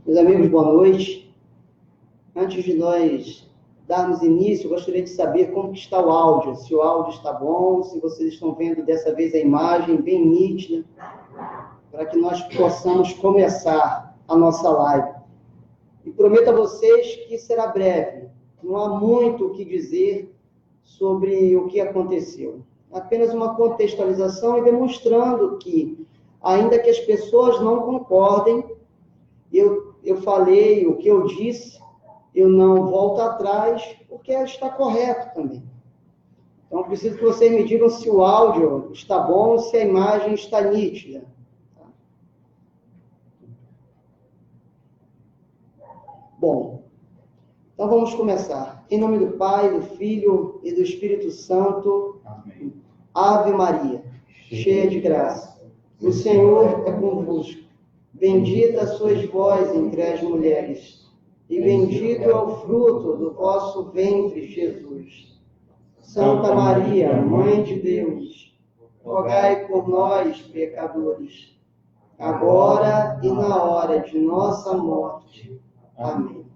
Meus amigos, boa noite. Antes de nós darmos início, eu gostaria de saber como que está o áudio, se o áudio está bom, se vocês estão vendo dessa vez a imagem bem nítida, para que nós possamos começar a nossa live. E prometo a vocês que será breve, não há muito o que dizer sobre o que aconteceu. Apenas uma contextualização e demonstrando que, ainda que as pessoas não concordem, eu falei o que eu disse, eu não volto atrás, porque está correto também. Então, preciso que vocês me digam se o áudio está bom, se a imagem está nítida. Bom, então vamos começar. Em nome do Pai, do Filho e do Espírito Santo. Amém. Ave Maria, cheia de graça, o Senhor é convosco. Bendita sois vós entre as mulheres, e bendito é o fruto do vosso ventre, Jesus. Santa Maria, Mãe de Deus, rogai por nós, pecadores, agora e na hora de nossa morte. Amém.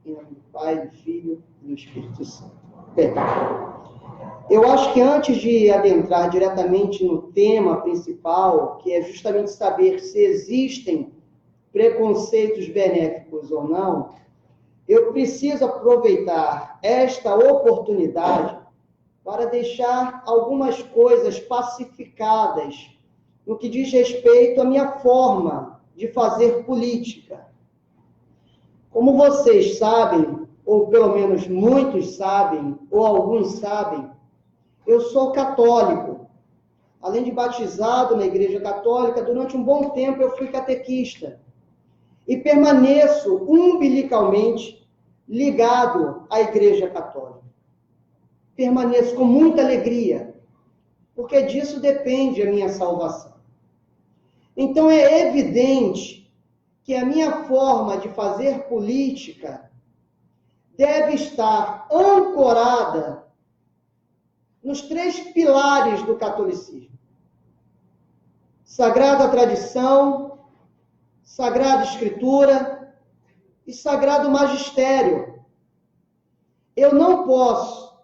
Em nome do Pai, do Filho e do Espírito Santo. Bem, eu acho que antes de adentrar diretamente no tema principal, que é justamente saber se existem preconceitos benéficos ou não, eu preciso aproveitar esta oportunidade para deixar algumas coisas pacificadas no que diz respeito à minha forma de fazer política. Como vocês sabem, ou pelo menos muitos sabem, ou alguns sabem, eu sou católico. Além de batizado na Igreja Católica, durante um bom tempo eu fui catequista. E permaneço umbilicalmente ligado à Igreja Católica. Permaneço com muita alegria, porque disso depende a minha salvação. Então é evidente que a minha forma de fazer política deve estar ancorada nos 3 pilares do catolicismo: Sagrada Tradição, Sagrada Escritura e Sagrado Magistério. Eu não posso,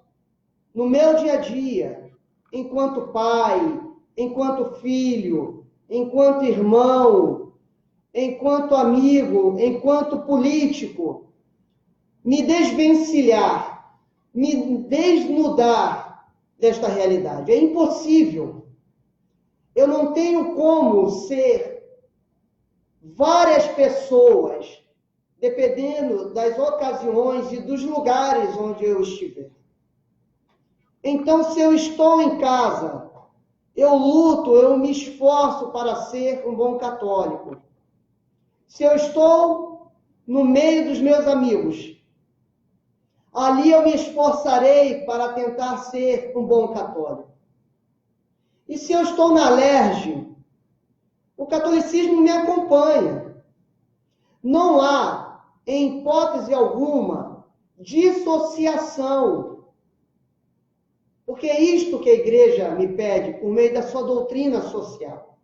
no meu dia a dia, enquanto pai, enquanto filho, enquanto irmão, enquanto amigo, enquanto político, me desvencilhar, me desnudar desta realidade. É impossível. Eu não tenho como ser várias pessoas, dependendo das ocasiões e dos lugares onde eu estiver. Então, se eu estou em casa, eu luto, eu me esforço para ser um bom católico. Se eu estou no meio dos meus amigos, ali eu me esforçarei para tentar ser um bom católico. E se eu estou na alerge, o catolicismo me acompanha. Não há, em hipótese alguma, dissociação. Porque é isto que a Igreja me pede por meio da sua doutrina social.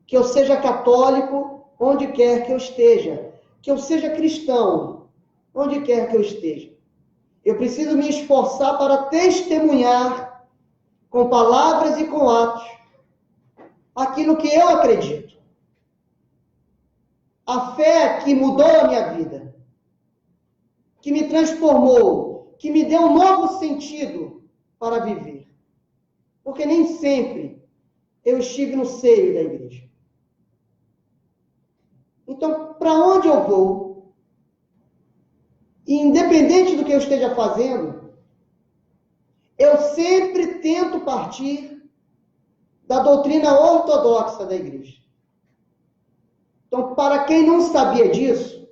Que eu seja católico onde quer que eu esteja. Que eu seja cristão onde quer que eu esteja. Eu preciso me esforçar para testemunhar com palavras e com atos aquilo que eu acredito. A fé que mudou a minha vida, que me transformou, que me deu um novo sentido para viver. Porque nem sempre eu estive no seio da igreja. Então, para onde eu vou, e independente do que eu esteja fazendo, eu sempre tento partir da doutrina ortodoxa da igreja. Então, para quem não sabia disso,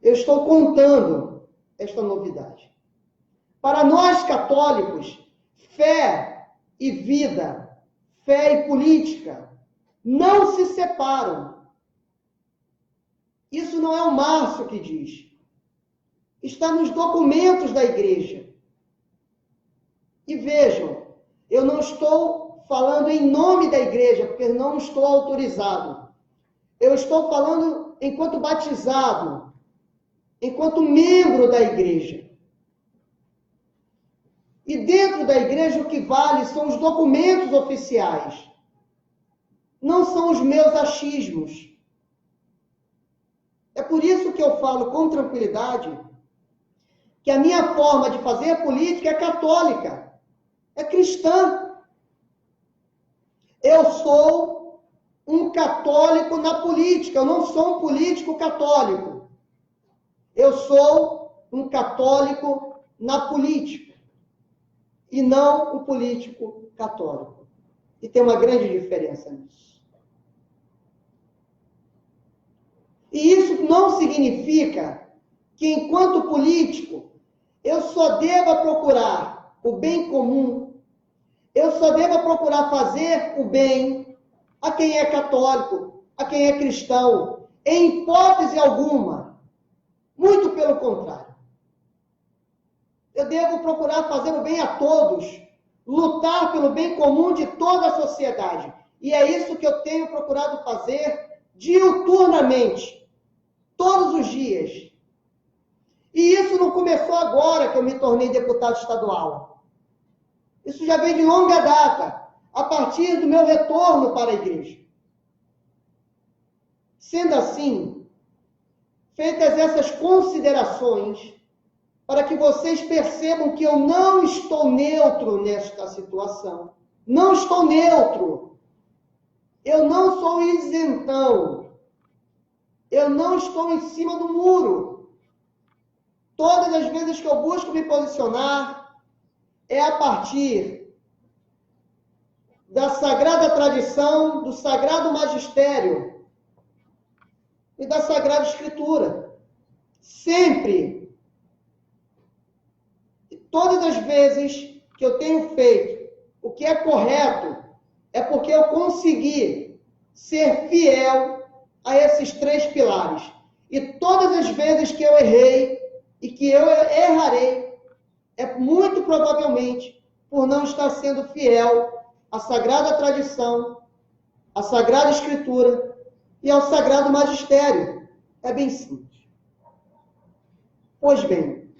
eu estou contando esta novidade. Para nós católicos, fé e vida, fé e política, não se separam. Isso não é o Márcio que diz. Está nos documentos da igreja. E vejam, eu não estou falando em nome da igreja, porque não estou autorizado. Eu estou falando enquanto batizado, enquanto membro da igreja. E dentro da igreja o que vale são os documentos oficiais. Não são os meus achismos. É por isso que eu falo com tranquilidade que a minha forma de fazer política é católica, é cristã. Eu sou um católico na política, eu não sou um político católico. Eu sou um católico na política e não um político católico. E tem uma grande diferença nisso. E isso não significa que, enquanto político, eu só deva procurar o bem comum, eu só deva procurar fazer o bem a quem é católico, a quem é cristão, em hipótese alguma. Muito pelo contrário. Eu devo procurar fazer o bem a todos, lutar pelo bem comum de toda a sociedade. E é isso que eu tenho procurado fazer diuturnamente, todos os dias. E isso não começou agora que eu me tornei deputado estadual. Isso já vem de longa data, a partir do meu retorno para a igreja. Sendo assim, feitas essas considerações, para que vocês percebam que eu não estou neutro nesta situação. Não estou neutro. Eu não sou isentão. Eu não estou em cima do muro. Todas as vezes que eu busco me posicionar, é a partir da sagrada tradição, do sagrado magistério e da sagrada escritura. Sempre. Todas as vezes que eu tenho feito o que é correto, é porque eu consegui ser fiel a esses 3 pilares. E todas as vezes que eu errei e que eu errarei, é muito provavelmente por não estar sendo fiel à sagrada tradição, à sagrada escritura e ao sagrado magistério. É bem simples. Pois bem,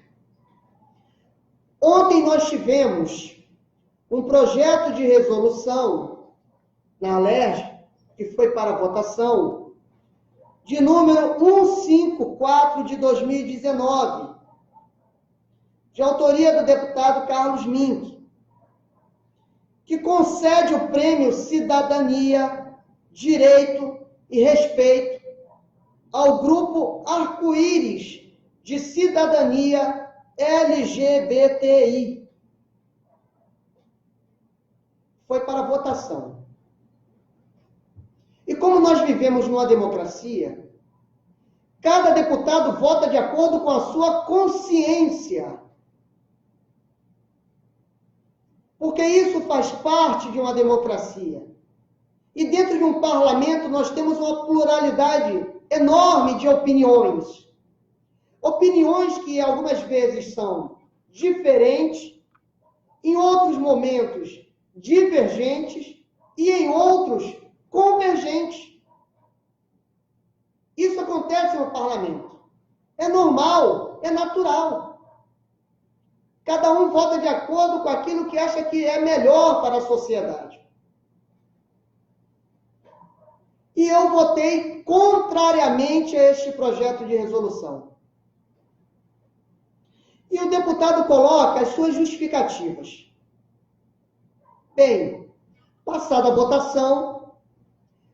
ontem nós tivemos um projeto de resolução na Alerj, que foi para votação, de número 154 de 2019, de autoria do deputado Carlos Mink, que concede o prêmio Cidadania, Direito e Respeito ao grupo Arco-Íris de Cidadania LGBTI. Foi para votação. E como nós vivemos numa democracia, cada deputado vota de acordo com a sua consciência. Porque isso faz parte de uma democracia. E dentro de um parlamento nós temos uma pluralidade enorme de opiniões. Opiniões que algumas vezes são diferentes, em outros momentos divergentes e em outros convergentes. Isso acontece no parlamento. É normal, é natural. Cada um vota de acordo com aquilo que acha que é melhor para a sociedade. E eu votei contrariamente a este projeto de resolução. E o deputado coloca as suas justificativas. Bem, passada a votação,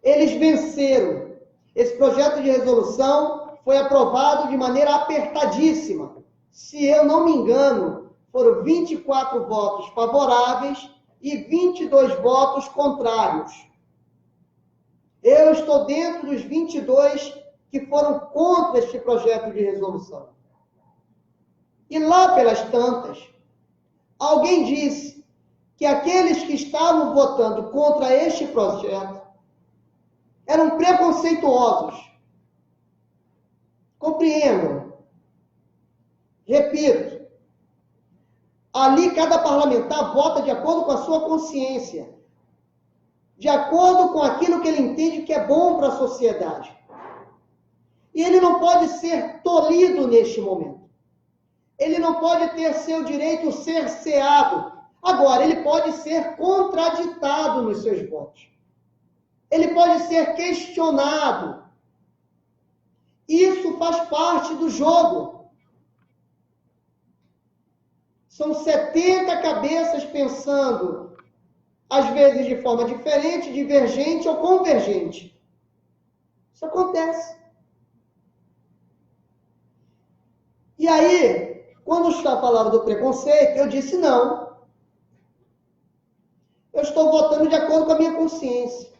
eles venceram. Esse projeto de resolução foi aprovado de maneira apertadíssima. Se eu não me engano, foram 24 votos favoráveis e 22 votos contrários. Eu estou dentro dos 22 que foram contra este projeto de resolução. E lá pelas tantas, alguém disse que aqueles que estavam votando contra este projeto eram preconceituosos. Compreendam. Repito, ali cada parlamentar vota de acordo com a sua consciência, de acordo com aquilo que ele entende que é bom para a sociedade. E ele não pode ser tolhido neste momento. Ele não pode ter seu direito cerceado. Agora, ele pode ser contraditado nos seus votos. Ele pode ser questionado. Isso faz parte do jogo. São 70 cabeças pensando, às vezes de forma diferente, divergente ou convergente. Isso acontece. E aí, quando está falando do preconceito, eu disse não. Eu estou votando de acordo com a minha consciência.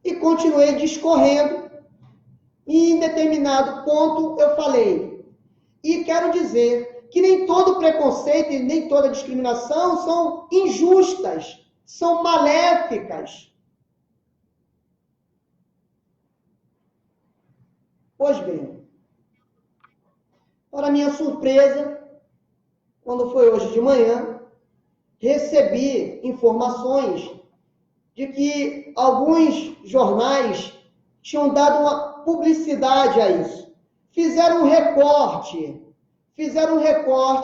E continuei discorrendo. E em determinado ponto eu falei. E quero dizer que nem todo preconceito e nem toda discriminação são injustas, são maléficas. Pois bem, para minha surpresa, quando foi hoje de manhã, recebi informações de que alguns jornais tinham dado uma publicidade a isso. Fizeram um recorte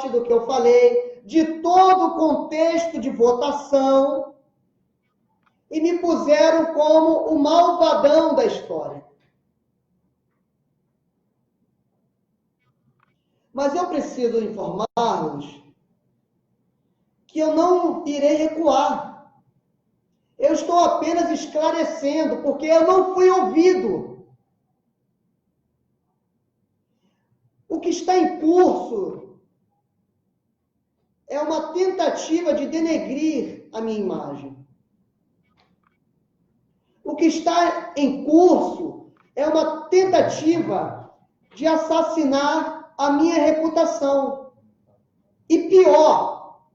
do que eu falei, de todo o contexto de votação, e me puseram como o malvadão da história. Mas eu preciso informá-los que eu não irei recuar. Eu estou apenas esclarecendo, porque eu não fui ouvido. O que está em curso é uma tentativa de denegrir a minha imagem. O que está em curso é uma tentativa de assassinar a minha reputação. E pior,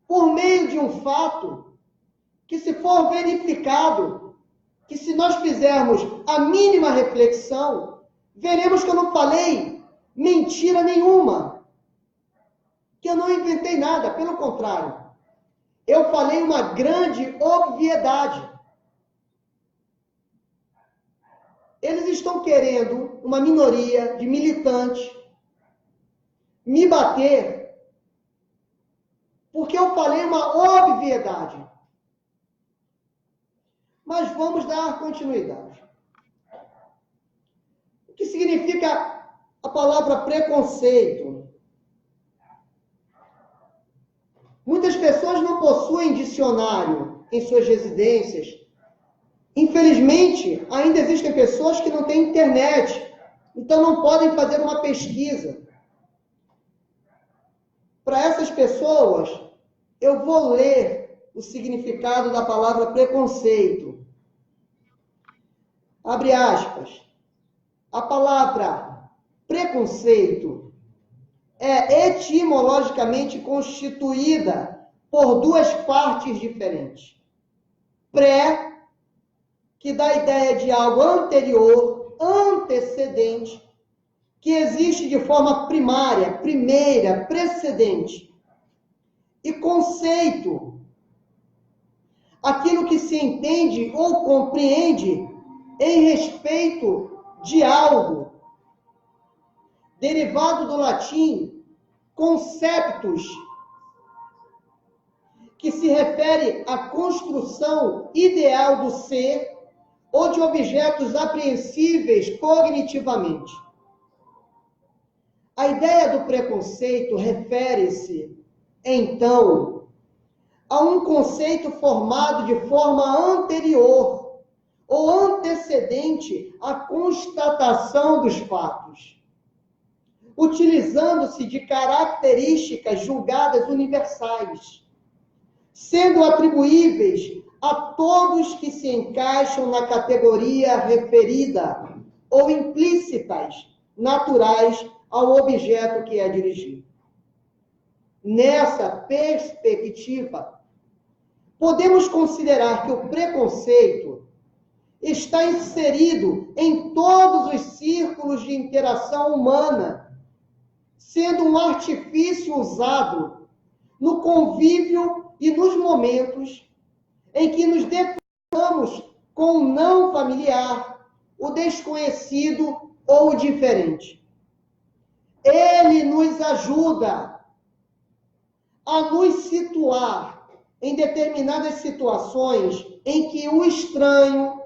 por meio de um fato que, se for verificado, que se nós fizermos a mínima reflexão, veremos que eu não falei mentira nenhuma, que eu não inventei nada, pelo contrário. Eu falei uma grande obviedade. Eles estão querendo, uma minoria de militantes, me bater, porque eu falei uma obviedade. Mas vamos dar continuidade. O que significa a palavra preconceito? Muitas pessoas não possuem dicionário em suas residências. Infelizmente, ainda existem pessoas que não têm internet, então não podem fazer uma pesquisa. Para essas pessoas, eu vou ler o significado da palavra preconceito. Abre aspas. A palavra preconceito é etimologicamente constituída por duas partes diferentes. Pré, que dá a ideia de algo anterior, antecedente, que existe de forma primária, primeira, precedente. E conceito, aquilo que se entende ou compreende em respeito de algo, derivado do latim, conceptus, que se refere à construção ideal do ser ou de objetos apreensíveis cognitivamente. A ideia do preconceito refere-se, então, a um conceito formado de forma anterior ou antecedente à constatação dos fatos, utilizando-se de características julgadas universais, sendo atribuíveis a todos que se encaixam na categoria referida ou implícitas, naturais ao objeto que é dirigido. Nessa perspectiva, podemos considerar que o preconceito está inserido em todos os círculos de interação humana, sendo um artifício usado no convívio e nos momentos em que nos deparamos com o não familiar, o desconhecido ou o diferente. Ele nos ajuda a nos situar em determinadas situações em que o estranho,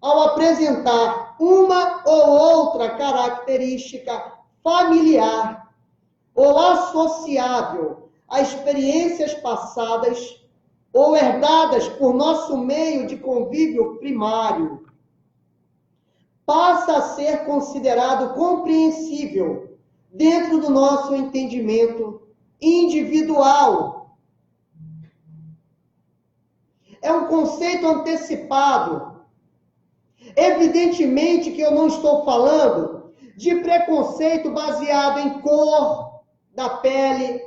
ao apresentar uma ou outra característica familiar ou associável a experiências passadas ou herdadas por nosso meio de convívio primário, passa a ser considerado compreensível dentro do nosso entendimento individual. É um conceito antecipado. Evidentemente que eu não estou falando de preconceito baseado em cor da pele.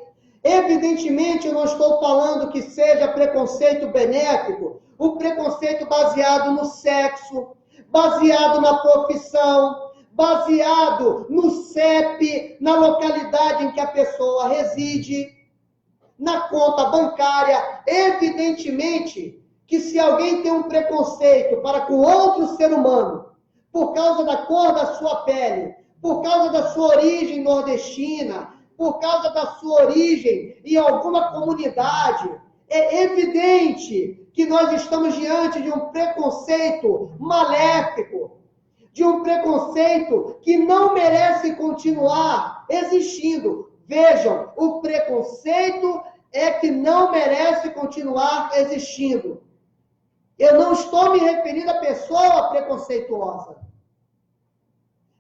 Evidentemente eu não estou falando que seja preconceito benéfico, o preconceito baseado no sexo, baseado na profissão, baseado no CEP, na localidade em que a pessoa reside, na conta bancária. Evidentemente que se alguém tem um preconceito para com outro ser humano, por causa da cor da sua pele, por causa da sua origem nordestina, por causa da sua origem em alguma comunidade, é evidente que nós estamos diante de um preconceito maléfico, de um preconceito que não merece continuar existindo. Vejam, o preconceito é que não merece continuar existindo. Eu não estou me referindo à pessoa preconceituosa.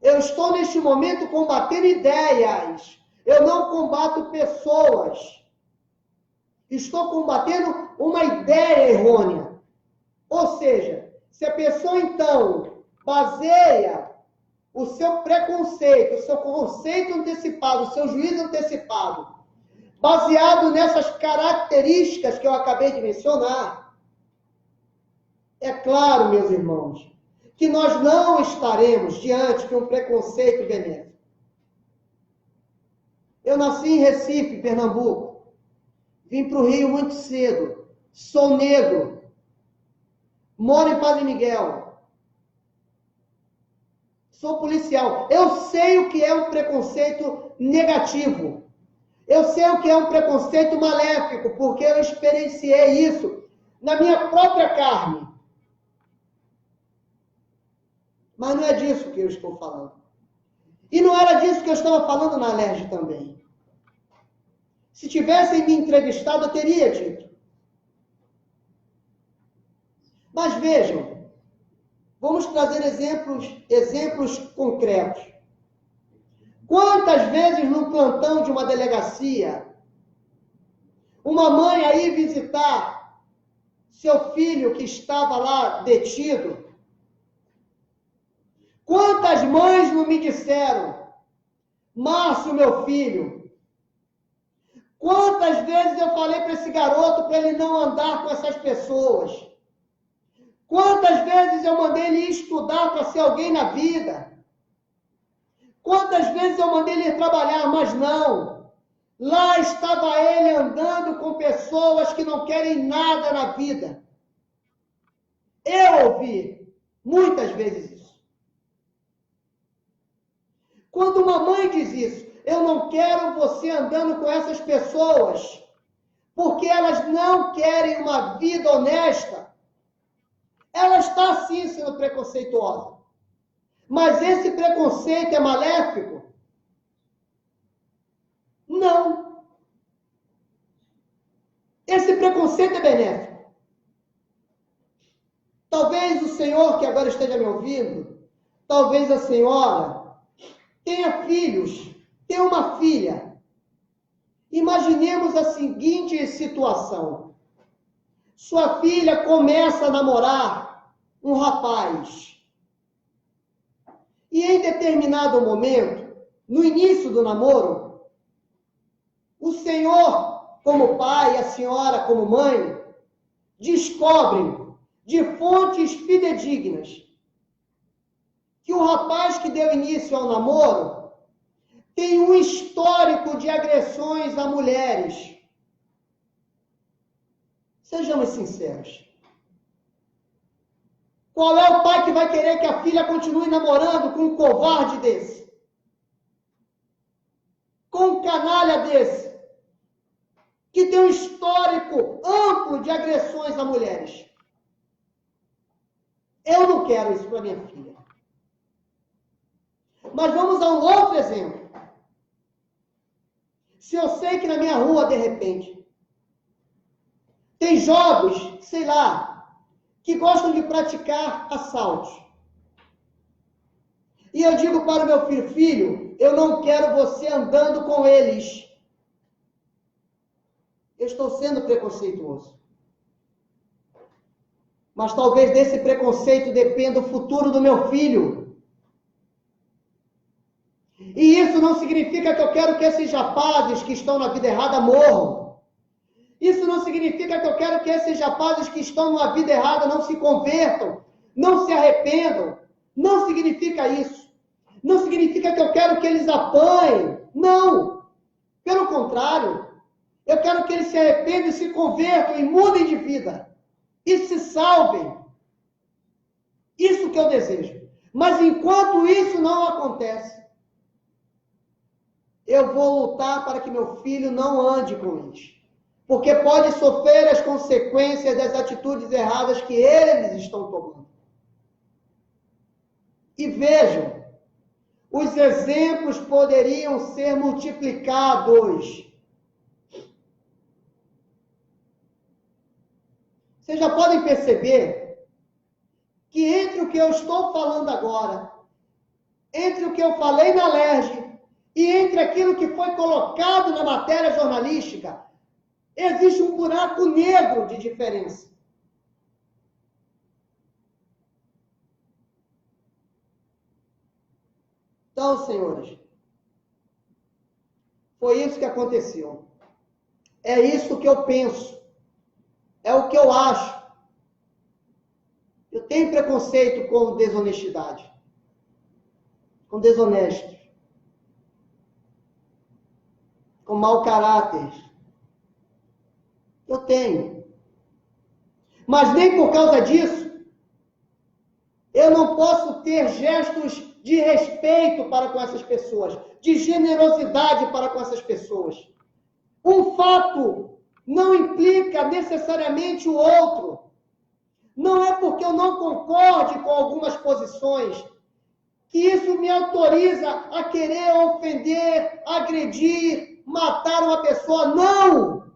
Eu estou, neste momento, combatendo ideias. Eu não combato pessoas. Estou combatendo uma ideia errônea. Ou seja, se a pessoa, então, baseia o seu preconceito, o seu conceito antecipado, o seu juízo antecipado, baseado nessas características que eu acabei de mencionar, é claro, meus irmãos, que nós não estaremos diante de um preconceito benéfico. Eu nasci em Recife, Pernambuco. Vim para o Rio muito cedo. Sou negro. Moro em Padre Miguel. Sou policial. Eu sei o que é um preconceito negativo. Eu sei o que é um preconceito maléfico, porque eu experienciei isso na minha própria carne. Mas não é disso que eu estou falando. E não era disso que eu estava falando na Alerj também. Se tivessem me entrevistado, eu teria dito. Mas vejam, vamos trazer exemplos concretos. Quantas vezes no plantão de uma delegacia, uma mãe aí visitar seu filho que estava lá detido, quantas mães não me disseram, Márcio, meu filho, quantas vezes eu falei para esse garoto para ele não andar com essas pessoas? Quantas vezes eu mandei ele estudar para ser alguém na vida? Quantas vezes eu mandei ele ir trabalhar, mas não. Lá estava ele andando com pessoas que não querem nada na vida. Eu ouvi muitas vezes isso. Quando uma mãe diz isso, eu não quero você andando com essas pessoas, porque elas não querem uma vida honesta, ela está sim sendo preconceituosa. Mas esse preconceito é maléfico? Não. Esse preconceito é benéfico. Talvez o senhor que agora esteja me ouvindo, talvez a senhora, tenha filhos, tenha uma filha. Imaginemos a seguinte situação. Sua filha começa a namorar um rapaz. E em determinado momento, no início do namoro, o senhor, como pai, e a senhora, como mãe, descobrem de fontes fidedignas que o rapaz que deu início ao namoro tem um histórico de agressões a mulheres. Sejamos sinceros. Qual é o pai que vai querer que a filha continue namorando com um covarde desse? Com um canalha desse? Que tem um histórico amplo de agressões a mulheres. Eu não quero isso para minha filha. Mas vamos a um outro exemplo. Se eu sei que na minha rua, de repente, tem jovens, sei lá, que gostam de praticar assaltos. E eu digo para o meu filho, filho, eu não quero você andando com eles. Eu estou sendo preconceituoso. Mas talvez desse preconceito dependa o futuro do meu filho. E isso não significa que eu quero que esses rapazes que estão na vida errada morram. Isso não significa que eu quero que esses rapazes que estão na vida errada não se convertam, não se arrependam. Não significa isso. Não significa que eu quero que eles apanhem. Não. Pelo contrário, eu quero que eles se arrependam e se convertam e mudem de vida. E se salvem. Isso que eu desejo. Mas enquanto isso não acontece, eu vou lutar para que meu filho não ande com eles. Porque pode sofrer as consequências das atitudes erradas que eles estão tomando. E vejam, os exemplos poderiam ser multiplicados. Vocês já podem perceber que entre o que eu estou falando agora, entre o que eu falei na LERJ e entre aquilo que foi colocado na matéria jornalística, existe um buraco negro de diferença. Então, senhores, foi isso que aconteceu. É isso que eu penso. É o que eu acho. Eu tenho preconceito com desonestidade. Com desonestos. Com mau caráter. Eu tenho. Mas nem por causa disso, eu não posso ter gestos de respeito para com essas pessoas, de generosidade para com essas pessoas. Um fato não implica necessariamente o outro. Não é porque eu não concorde com algumas posições que isso me autoriza a querer ofender, agredir, matar uma pessoa. Não!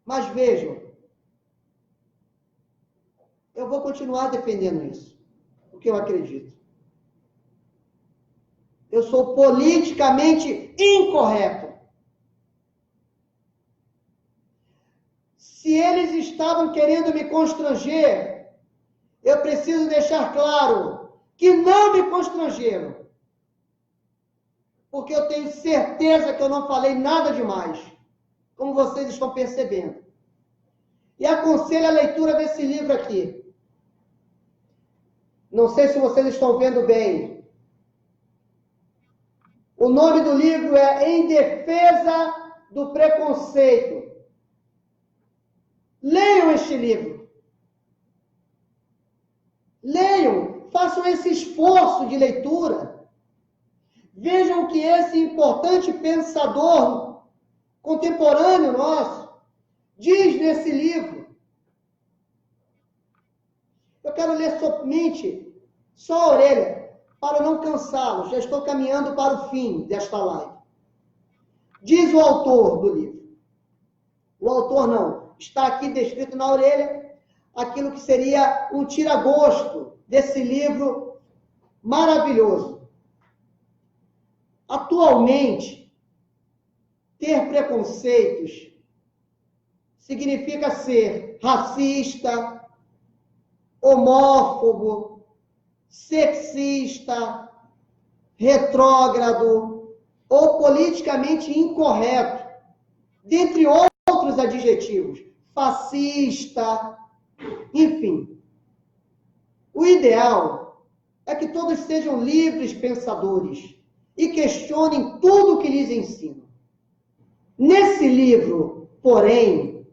Mas vejam, eu vou continuar defendendo isso, porque eu acredito. Eu sou politicamente incorreto. Se eles estavam querendo me constranger, eu preciso deixar claro que não me constrangeram. Porque eu tenho certeza que eu não falei nada demais, como vocês estão percebendo. E aconselho a leitura desse livro aqui. Não sei se vocês estão vendo bem. O nome do livro é Em Defesa do Preconceito. Leiam este livro. Leiam, façam esse esforço de leitura. Vejam o que esse importante pensador contemporâneo nosso diz nesse livro. Eu quero ler somente só a orelha, para não cansá-los. Já estou caminhando para o fim desta live. Diz o autor do livro. O autor não. Está aqui descrito na orelha aquilo que seria um tira-gosto desse livro maravilhoso. Atualmente, ter preconceitos significa ser racista, homófobo, sexista, retrógrado ou politicamente incorreto, dentre outros adjetivos, fascista, enfim. O ideal é que todos sejam livres pensadores e questionem tudo o que lhes ensino. Nesse livro, porém,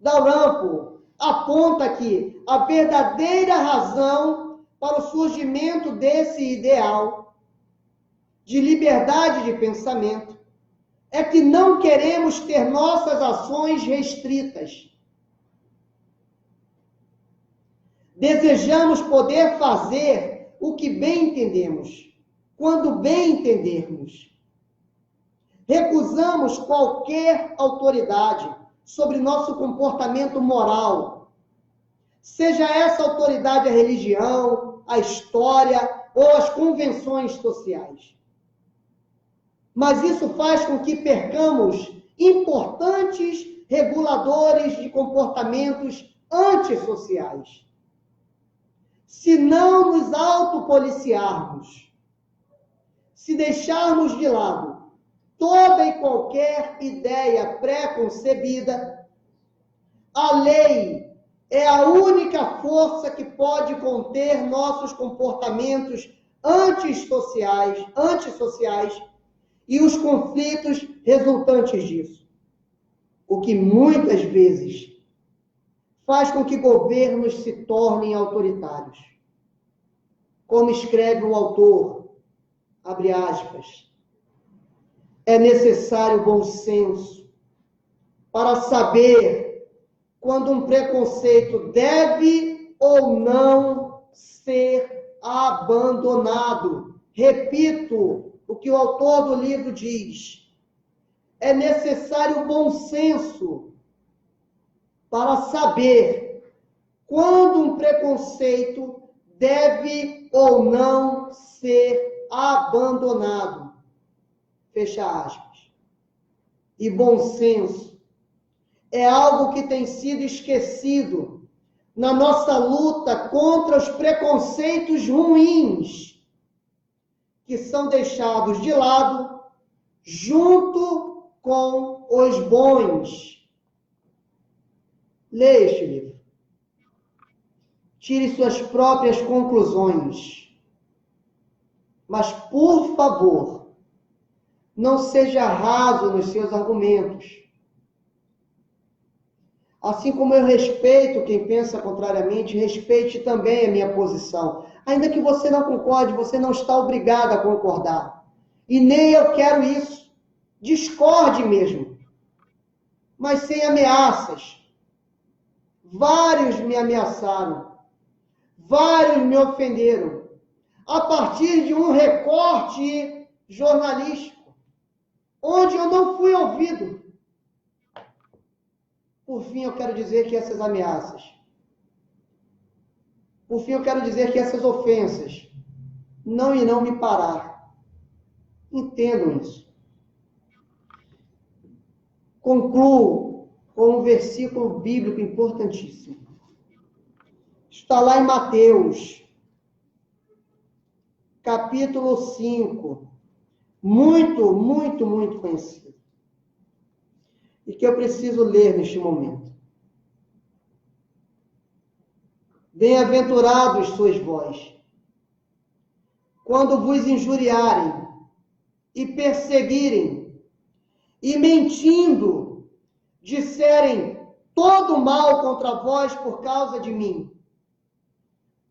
Dalrymple aponta que a verdadeira razão para o surgimento desse ideal de liberdade de pensamento é que não queremos ter nossas ações restritas. Desejamos poder fazer o que bem entendemos, quando bem entendermos. Recusamos qualquer autoridade sobre nosso comportamento moral, seja essa autoridade a religião, a história ou as convenções sociais. Mas isso faz com que percamos importantes reguladores de comportamentos antissociais. Se não nos autopoliciarmos, se deixarmos de lado toda e qualquer ideia pré-concebida, a lei é a única força que pode conter nossos comportamentos antissociais e os conflitos resultantes disso. O que muitas vezes faz com que governos se tornem autoritários. Como escreve o autor, abre aspas, é necessário bom senso para saber quando um preconceito deve ou não ser abandonado. Repito o que o autor do livro diz. É necessário bom senso para saber quando um preconceito deve ou não ser abandonado. Fecha aspas. E bom senso é algo que tem sido esquecido na nossa luta contra os preconceitos ruins, que são deixados de lado junto com os bons. Leia este livro. Tire suas próprias conclusões. Mas, por favor, não seja raso nos seus argumentos. Assim como eu respeito quem pensa contrariamente, respeite também a minha posição. Ainda que você não concorde, você não está obrigado a concordar. E nem eu quero isso. Discorde mesmo. Mas sem ameaças. Vários me ameaçaram. Vários me ofenderam. A partir de um recorte jornalístico, onde eu não fui ouvido. Por fim, eu quero dizer que essas ameaças, por fim, eu quero dizer que essas ofensas não irão me parar. Entendam isso. Concluo com um versículo bíblico importantíssimo. Está lá em Mateus, capítulo 5. Muito, muito, muito conhecido. E que eu preciso ler neste momento. Bem-aventurados sois vós, quando vos injuriarem e perseguirem, e mentindo, disserem todo mal contra vós por causa de mim.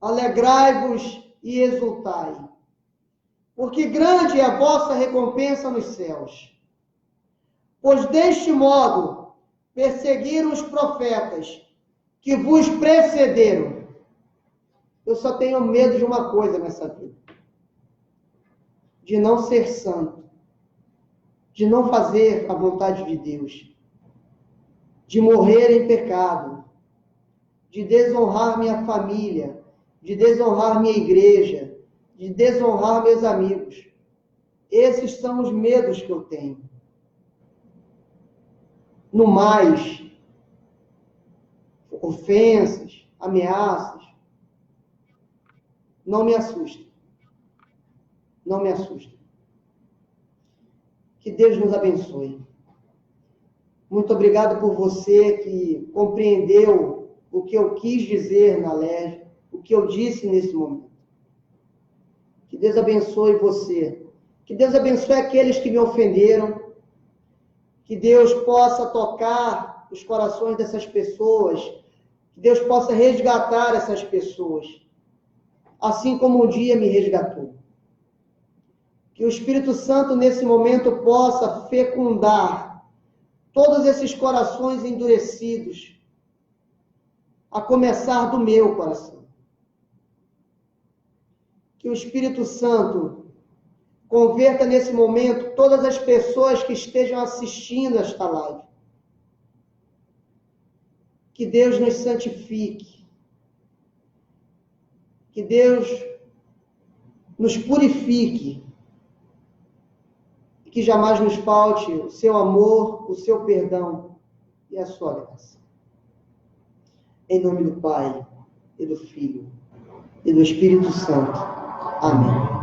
Alegrai-vos e exultai, porque grande é a vossa recompensa nos céus. Pois deste modo perseguiram os profetas que vos precederam. Eu só tenho medo de uma coisa nessa vida: de não ser santo, de não fazer a vontade de Deus, de morrer em pecado, de desonrar minha família, de desonrar minha igreja, de desonrar meus amigos. Esses são os medos que eu tenho. No mais, ofensas, ameaças, não me assustem. Não me assustem. Que Deus nos abençoe. Muito obrigado por você que compreendeu o que eu quis dizer na LERJ, o que eu disse nesse momento. Que Deus abençoe você. Que Deus abençoe aqueles que me ofenderam. Que Deus possa tocar os corações dessas pessoas, que Deus possa resgatar essas pessoas, assim como um dia me resgatou. Que o Espírito Santo, nesse momento, possa fecundar todos esses corações endurecidos, a começar do meu coração. Que o Espírito Santo converta nesse momento todas as pessoas que estejam assistindo esta live. Que Deus nos santifique. Que Deus nos purifique. Que jamais nos falte o seu amor, o seu perdão e a sua graça. Em nome do Pai, e do Filho, e do Espírito Santo. Amém.